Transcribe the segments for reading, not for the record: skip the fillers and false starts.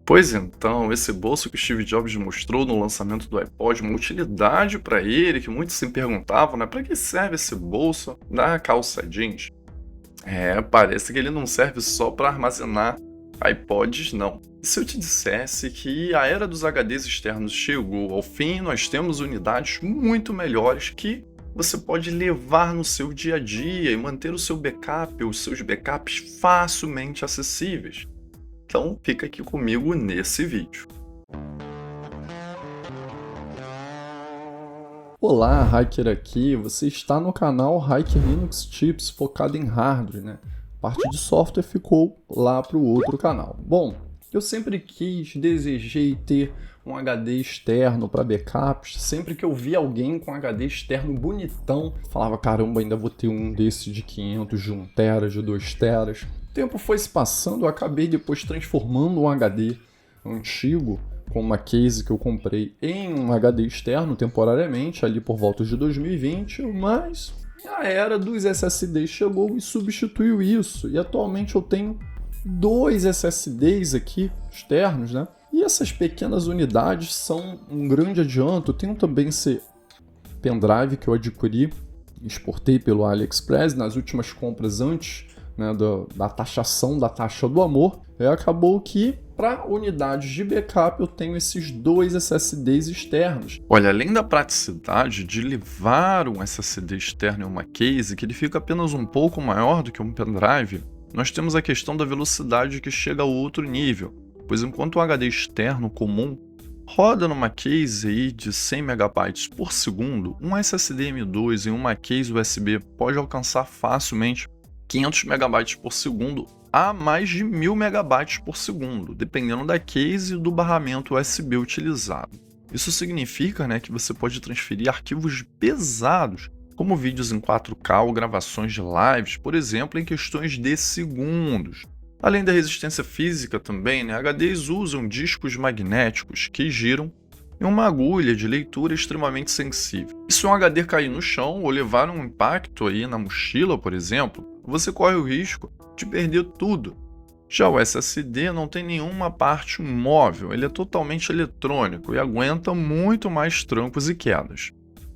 Pois então, esse bolso que o Steve Jobs mostrou no lançamento do iPod, uma utilidade para ele, que muitos se perguntavam, né? Para que serve esse bolso da calça jeans? Parece que ele não serve só para armazenar iPods, não. E se eu te dissesse que a era dos HDs externos chegou ao fim, nós temos unidades muito melhores que você pode levar no seu dia a dia e manter o seu backup, os seus backups facilmente acessíveis. Então fica aqui comigo nesse vídeo. Olá, hacker aqui. Você está no canal Hacker Linux Tips, focado em hardware, né? Parte de software ficou lá para o outro canal. Bom, eu sempre desejei ter um HD externo para backups. Sempre que eu via alguém com HD externo bonitão, falava, caramba, ainda vou ter um desse de 500, de 1 tera, de 2 teras. O tempo foi se passando, eu acabei depois transformando um HD antigo com uma case que eu comprei em um HD externo temporariamente, ali por volta de 2020, mas a era dos SSDs chegou e substituiu isso. E atualmente eu tenho 2 SSDs aqui externos, né? E essas pequenas unidades são um grande adianto. Eu tenho também esse pendrive que eu adquiri, exportei pelo AliExpress nas últimas compras antes, né, da taxação da taxa do amor. Acabou que para unidades de backup eu tenho esses 2 SSDs externos. Olha, além da praticidade de levar um SSD externo em uma case, que ele fica apenas um pouco maior do que um pendrive, nós temos a questão da velocidade que chega a outro nível, pois enquanto o HD externo comum roda numa case aí de 100 MB por segundo, um SSD M2 em uma case USB pode alcançar facilmente 500 MB por segundo a mais de 1000 MB por segundo, dependendo da case e do barramento USB utilizado. Isso significa, né, que você pode transferir arquivos pesados, como vídeos em 4K ou gravações de lives, por exemplo, em questões de segundos. Além da resistência física também, né, HDs usam discos magnéticos que giram em uma agulha de leitura extremamente sensível. E se um HD cair no chão ou levar um impacto aí na mochila, por exemplo, você corre o risco de perder tudo. Já o SSD não tem nenhuma parte móvel, ele é totalmente eletrônico e aguenta muito mais trancos e quedas.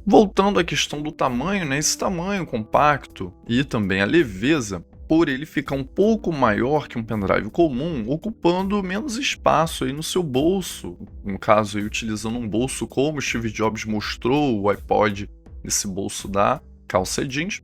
Voltando à questão do tamanho, né, esse tamanho compacto e também a leveza, por ele ficar um pouco maior que um pendrive comum, ocupando menos espaço aí no seu bolso, no caso aí, utilizando um bolso como o Steve Jobs mostrou o iPod nesse bolso da calça jeans,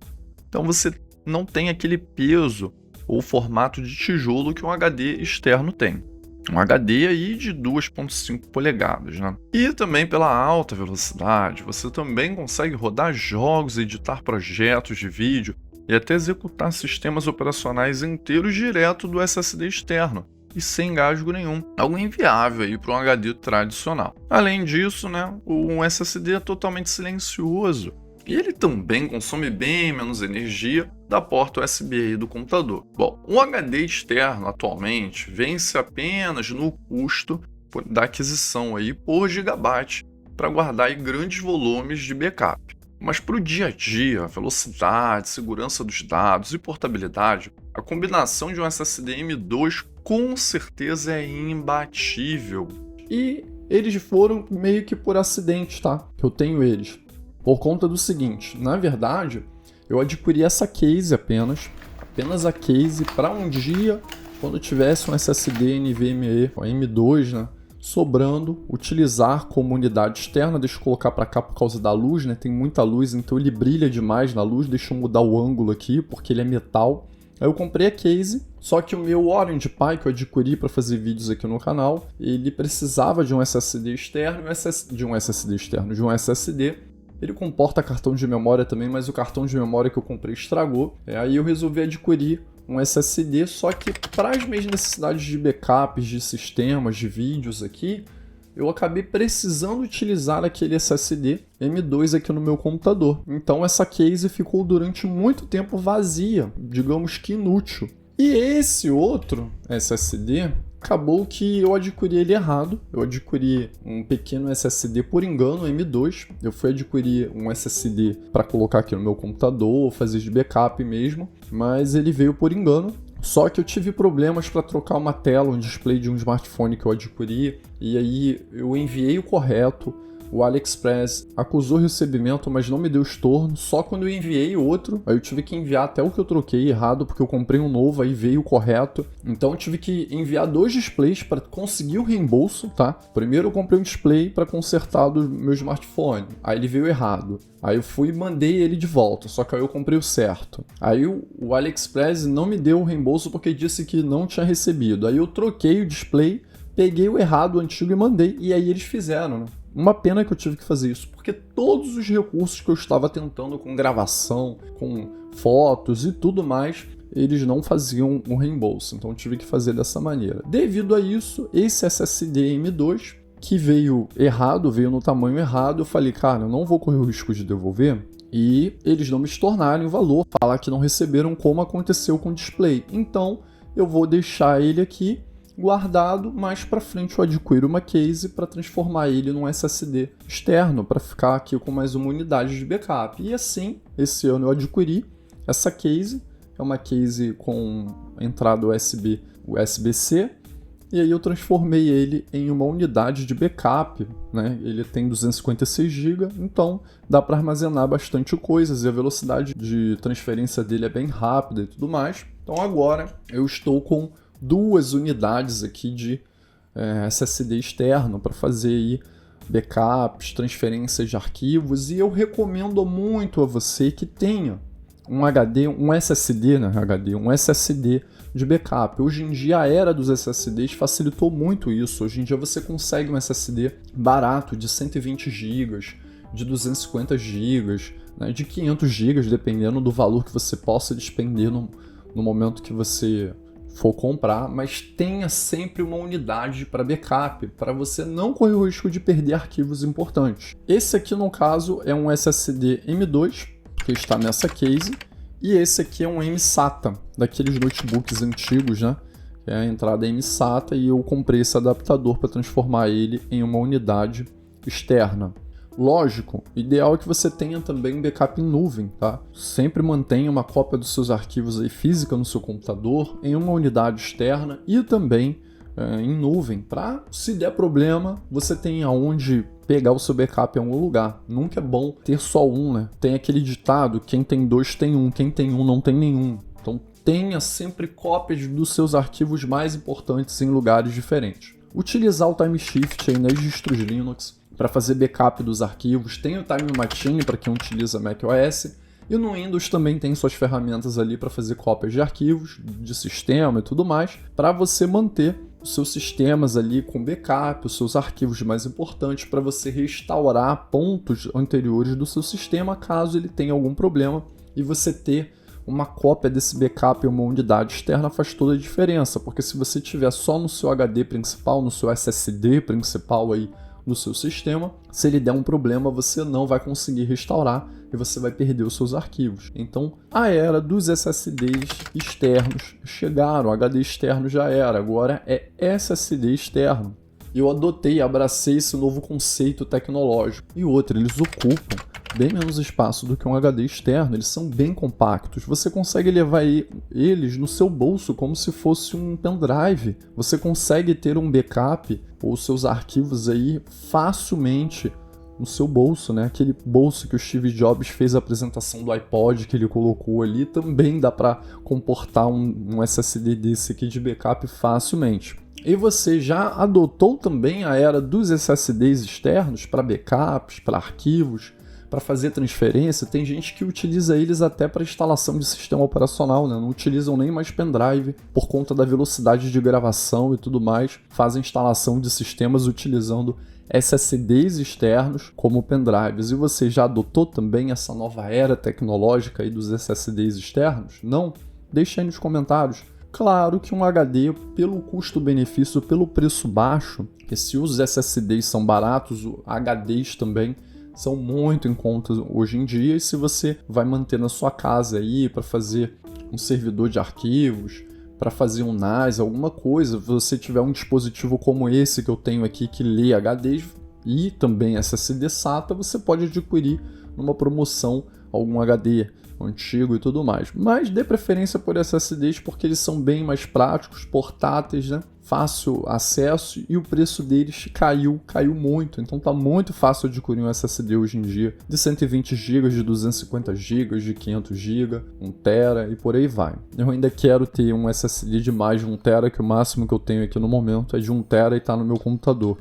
então você não tem aquele peso ou formato de tijolo que um HD externo tem. Um HD aí de 2.5 polegadas, né? E também pela alta velocidade, você também consegue rodar jogos, editar projetos de vídeo e até executar sistemas operacionais inteiros direto do SSD externo e sem engasgo nenhum. Algo inviável aí para um HD tradicional. Além disso, né, o SSD é totalmente silencioso. E ele também consome bem menos energia da porta USB aí do computador. Bom, o HD externo atualmente vence apenas no custo da aquisição aí por gigabyte para guardar aí grandes volumes de backup. Mas para o dia a dia, velocidade, segurança dos dados e portabilidade, a combinação de um SSD M2 com certeza é imbatível. E eles foram meio que por acidente, tá? Que eu tenho eles. Por conta do seguinte, na verdade, eu adquiri essa case apenas a case para um dia, quando tivesse um SSD NVMe M2, né, sobrando, utilizar como unidade externa. Deixa eu colocar para cá por causa da luz, né, tem muita luz, então ele brilha demais na luz. Deixa eu mudar o ângulo aqui, porque ele é metal. Aí eu comprei a case, só que o meu Orange Pi que eu adquiri para fazer vídeos aqui no canal, ele precisava de um SSD externo, de um SSD. Ele comporta cartão de memória também, mas o cartão de memória que eu comprei estragou. Aí eu resolvi adquirir um SSD, só que para as minhas necessidades de backups, de sistemas, de vídeos aqui, eu acabei precisando utilizar aquele SSD M2 aqui no meu computador. Então essa case ficou durante muito tempo vazia, digamos que inútil. E esse outro SSD, acabou que eu adquiri ele errado. Eu adquiri um pequeno SSD por engano, M2. Eu fui adquirir um SSD para colocar aqui no meu computador, fazer de backup mesmo, mas ele veio por engano. Só que eu tive problemas para trocar uma tela, um display de um smartphone que eu adquiri, e aí eu enviei o correto. O AliExpress acusou o recebimento, mas não me deu estorno. Só quando eu enviei outro, aí eu tive que enviar até o que eu troquei errado, porque eu comprei um novo, aí veio o correto. Então eu tive que enviar 2 displays para conseguir o reembolso, tá? Primeiro eu comprei um display para consertar do meu smartphone, aí ele veio errado. Aí eu fui e mandei ele de volta, só que aí eu comprei o certo. Aí o AliExpress não me deu o reembolso porque disse que não tinha recebido. Aí eu troquei o display, peguei o errado, o antigo, e mandei. E aí eles fizeram, né? Uma pena que eu tive que fazer isso, porque todos os recursos que eu estava tentando com gravação, com fotos e tudo mais, eles não faziam um reembolso. Então eu tive que fazer dessa maneira. Devido a isso, esse SSD M2, que veio errado, veio no tamanho errado, eu falei, cara, eu não vou correr o risco de devolver e eles não me estornarem o valor, falar que não receberam, como aconteceu com o display. Então eu vou deixar ele aqui guardado, mais para frente eu adquiro uma case para transformar ele num SSD externo, para ficar aqui com mais uma unidade de backup. E assim, esse ano eu adquiri essa case, é uma case com entrada USB-C, e aí eu transformei ele em uma unidade de backup, né? Ele tem 256 GB, então dá para armazenar bastante coisas e a velocidade de transferência dele é bem rápida e tudo mais. Então agora eu estou com 2 unidades aqui de SSD externo para fazer aí backups, transferências de arquivos, e eu recomendo muito a você que tenha um HD, um SSD, né? um SSD de backup. Hoje em dia a era dos SSDs facilitou muito isso. Hoje em dia você consegue um SSD barato de 120 GB, de 250 GB, né? De 500 GB, dependendo do valor que você possa despender no momento que você for comprar, mas tenha sempre uma unidade para backup, para você não correr o risco de perder arquivos importantes. Esse aqui, no caso, é um SSD M2, que está nessa case, e esse aqui é um M-SATA, daqueles notebooks antigos, né? É a entrada M-SATA, e eu comprei esse adaptador para transformar ele em uma unidade externa. Lógico, o ideal é que você tenha também backup em nuvem, tá? Sempre mantenha uma cópia dos seus arquivos aí física no seu computador, em uma unidade externa e também em nuvem, para, se der problema, você tem aonde pegar o seu backup em algum lugar. Nunca é bom ter só um, né? Tem aquele ditado, quem tem 2 tem 1, quem tem 1 não tem nenhum. Então tenha sempre cópias dos seus arquivos mais importantes em lugares diferentes. Utilizar o Time Shift aí nas distros Linux para fazer backup dos arquivos. Tem o Time Machine para quem utiliza macOS, e no Windows também tem suas ferramentas ali para fazer cópias de arquivos, de sistema e tudo mais, para você manter os seus sistemas ali com backup, os seus arquivos mais importantes, para você restaurar pontos anteriores do seu sistema caso ele tenha algum problema, e você ter uma cópia desse backup em uma unidade externa faz toda a diferença, porque se você tiver só no seu HD principal, no seu SSD principal aí no seu sistema, se ele der um problema, você não vai conseguir restaurar e você vai perder os seus arquivos. Então, a era dos SSDs externos chegaram, o HD externo já era, agora é SSD externo. Eu adotei, abracei esse novo conceito tecnológico. E outra, eles ocupam bem menos espaço do que um HD externo, eles são bem compactos. Você consegue levar eles no seu bolso como se fosse um pendrive. Você consegue ter um backup ou seus arquivos aí facilmente no seu bolso, né? Aquele bolso que o Steve Jobs fez a apresentação do iPod que ele colocou ali, também dá para comportar um SSD desse aqui de backup facilmente. E você já adotou também a era dos SSDs externos para backups, para arquivos, para fazer transferência? Tem gente que utiliza eles até para instalação de sistema operacional, né? Não utilizam nem mais pendrive por conta da velocidade de gravação e tudo mais. Fazem instalação de sistemas utilizando SSDs externos como pendrives. E você já adotou também essa nova era tecnológica aí dos SSDs externos? Não? Deixa aí nos comentários. Claro que um HD, pelo custo-benefício, pelo preço baixo, que se os SSDs são baratos, os HDs também são muito em conta hoje em dia, e se você vai manter na sua casa aí para fazer um servidor de arquivos, para fazer um NAS, alguma coisa, se você tiver um dispositivo como esse que eu tenho aqui que lê HDs e também SSD SATA, você pode adquirir numa promoção algum HD antigo e tudo mais. Mas dê preferência por SSDs porque eles são bem mais práticos, portáteis, né? Fácil acesso e o preço deles caiu muito. Então tá muito fácil adquirir um SSD hoje em dia de 120 GB, de 250 GB, de 500 GB, 1 TB e por aí vai. Eu ainda quero ter um SSD de mais de 1 TB, que o máximo que eu tenho aqui no momento é de 1 TB e tá no meu computador.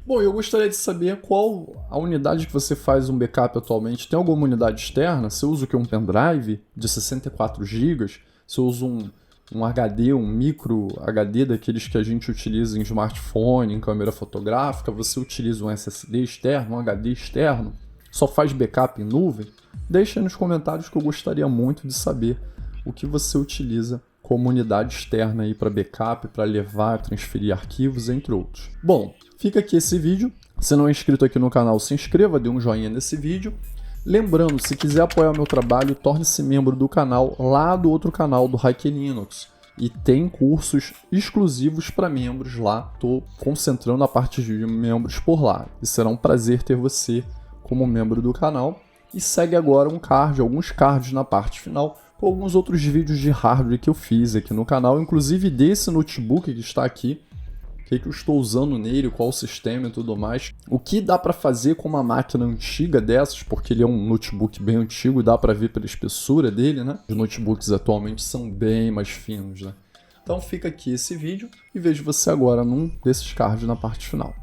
Bom, eu gostaria de saber qual a unidade que você faz um backup atualmente. Tem alguma unidade externa? Você usa o que? Um pendrive de 64 GB? Você usa um HD, um micro HD daqueles que a gente utiliza em smartphone, em câmera fotográfica? Você utiliza um SSD externo, um HD externo? Só faz backup em nuvem? Deixa aí nos comentários que eu gostaria muito de saber o que você utiliza como unidade externa aí para backup, para levar, transferir arquivos, entre outros. Bom, fica aqui esse vídeo. Se não é inscrito aqui no canal, se inscreva, dê um joinha nesse vídeo. Lembrando, se quiser apoiar o meu trabalho, torne-se membro do canal lá do outro canal do Hack Linux. E tem cursos exclusivos para membros lá. Estou concentrando a parte de membros por lá. E será um prazer ter você como membro do canal. E segue agora alguns cards na parte final, com alguns outros vídeos de hardware que eu fiz aqui no canal, inclusive desse notebook que está aqui, o que eu estou usando nele, qual o sistema e tudo mais. O que dá para fazer com uma máquina antiga dessas, porque ele é um notebook bem antigo, dá para ver pela espessura dele, né? Os notebooks atualmente são bem mais finos, né? Então fica aqui esse vídeo e vejo você agora num desses cards na parte final.